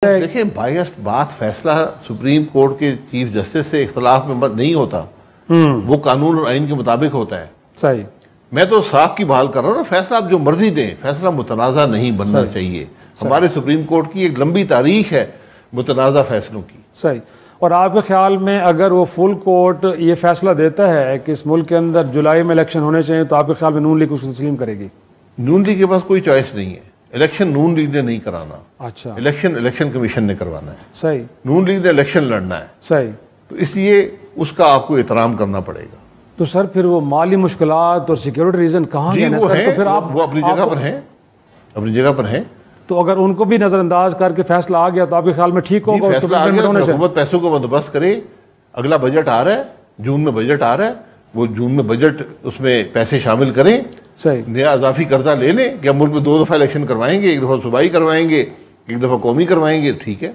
देखें बायस्ड बात फैसला सुप्रीम कोर्ट के चीफ जस्टिस से इख्तलाफ में मत नहीं होता, वो कानून और आइन के मुताबिक होता है। सही। मैं तो साख की बहाल कर रहा हूँ ना, फैसला आप जो मर्जी दें, फैसला मुतनाज़ा नहीं बनना चाहिए। हमारे सुप्रीम कोर्ट की एक लंबी तारीख है मुतनाज़ा फैसलों की। सही। और आपके ख्याल में अगर वो फुल कोर्ट ये फैसला देता है कि इस मुल्क के अंदर जुलाई में इलेक्शन होने चाहिए, तो आपके ख्याल में नून लीग उसको तस्लीम करेगी? नून लीग के पास कोई चॉइस नहीं है। इलेक्शन नून लीग ने नहीं कराना। अच्छा। इलेक्शन कमीशन ने करवाना है। सही। नून लीग ने इलेक्शन लड़ना है। सही। तो इसलिए उसका आपको एहतराम करना पड़ेगा। तो सर फिर वो माली मुश्किलात और सिक्योरिटी रीजन कहाँ गए ना सर? तो फिर आप वो अपनी जगह पर हैं, अपनी जगह पर हैं। तो अगर उनको भी नजरअंदाज करके फैसला आ गया तो आपके ख्याल में ठीक होगा? फैसला आ गया, हुकूमत पैसों का बंदोबस्त करे। अगला बजट आ रहा है, जून में बजट आ रहा है, वो जून में बजट उसमें पैसे शामिल करें। सही। नया इजाफी कर्जा ले लें कि हम मुल्क में 2 दफा इलेक्शन करवाएंगे, एक दफा सूबाई करवाएंगे, एक दफा कौमी करवाएंगे, ठीक है।